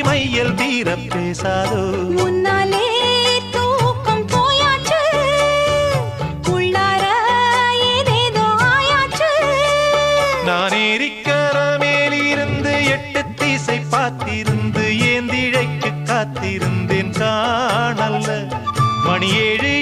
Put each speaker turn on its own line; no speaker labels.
மையல் தீர பேசாதோ
முன்னாலே தூக்கம் போயாச்சு உள்ளார ஏதேதோ ஆயாச்சு
நான் ஏரிக்கர மேலிருந்து 8 திசை பார்த்திருந்து ஏந்திழைக்கு காத்திருந்தேன் காணல்ல மணி 7